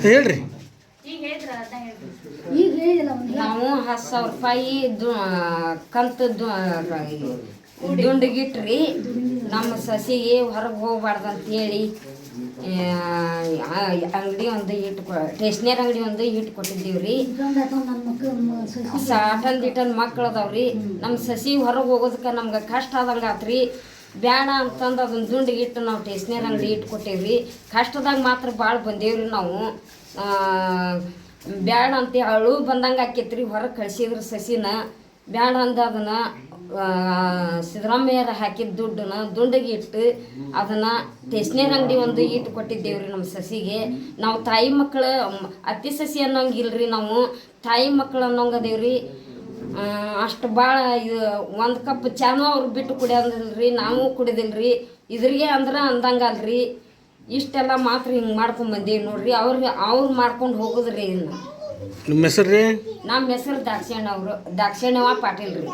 ಹೇಳ್ರಿ. ನಾವು 10,000 ರೂಪಾಯಿ ಕಂತು ದುಂಡಗಿಟ್ರಿ ನಮ್ಮ ಸಸಿಗೆ ಹೊರಗೆ ಹೋಗ್ಬಾರ್ದಂತೇಳಿ ಅಂಗಡಿ ಒಂದು ಸ್ಟೇಷನರಿ ಅಂಗಡಿ ಒಂದು ಇಟ್ಟು ಕೊಟ್ಟಿದ್ದೀವಿ ರೀ. ಅಟನ್ ಮಕ್ಳು ಅದಾವ್ರಿ. ನಮ್ಮ ಸಸಿ ಹೊರಗೆ ಹೋಗೋದಕ್ಕೆ ನಮ್ಗೆ ಕಷ್ಟ ಆದಂಗೆ ಆತ್ರಿ. ಬ್ಯಾಡ ಅಂತಂದು ಅದನ್ನ ದುಂಡಿಗಿಟ್ಟು ನಾವು ಸ್ಟೇಷನರಿ ಅಂಗಡಿ ಇಟ್ಟು ಕೊಟ್ಟೇವ್ರಿ. ಕಷ್ಟದಾಗ ಮಾತ್ರ ಭಾಳ ಬಂದೇವ್ರಿ ನಾವು. ಬ್ಯಾಡ ಅಂತ ಅಳು ಬಂದಂಗೆ ಆಕೈತ್ರಿ. ಹೊರಗೆ ಕಳಿಸಿದ್ರು ಸಸಿನ. ಬ್ಯಾಡ ಅಂದ ಅದನ್ನು ಸಿದ್ದರಾಮಯ್ಯರ ಹಾಕಿದ ದುಡ್ಡನ್ನ ದುಂಡಿಗೆ ಇಟ್ಟು ಅದನ್ನು ಸ್ಟೇಷನರಿ ಅಂಗಡಿ ಒಂದು ಇಟ್ಟು ಕೊಟ್ಟಿದ್ದೇವ್ರಿ ನಮ್ಮ ಸಸಿಗೆ. ನಾವು ತಾಯಿ ಮಕ್ಕಳು ಅತ್ತಿ ಸಸಿ ಅನ್ನೋಂಗಿಲ್ರಿ. ನಾವು ತಾಯಿ ಮಕ್ಕಳು ಅನ್ನೋಂಗೆ ಅದೇವ್ರಿ. ಅಷ್ಟು ಭಾಳ ಇದು ಒಂದು ಕಪ್ ಚಾನು ಅವ್ರು ಬಿಟ್ಟು ಕುಡಿಯೋದಿಲ್ರಿ, ನಾವು ಕುಡಿದಿಲ್ರಿ. ಇದ್ರಿಗೆ ಅಂದ್ರೆ ಅಂದಂಗಲ್ರಿ. ಇಷ್ಟೆಲ್ಲ ಮಾತ್ರ ಹಿಂಗೆ ಮಾಡ್ಕೊಂಡು ಬಂದೀವಿ ನೋಡ್ರಿ. ಅವ್ರು ಮಾಡ್ಕೊಂಡು ಹೋಗುದ್ರಿ ಇದನ್ನು. ನಿಮ್ಮ ಹೆಸರು ರೀ? ನಮ್ಮ ಹೆಸರು ದಾಕ್ಷಿಣ್ಯವ್ರು, ದಾಕ್ಷಿಣ್ಯವ ಪಾಟೀಲ್ ರೀ.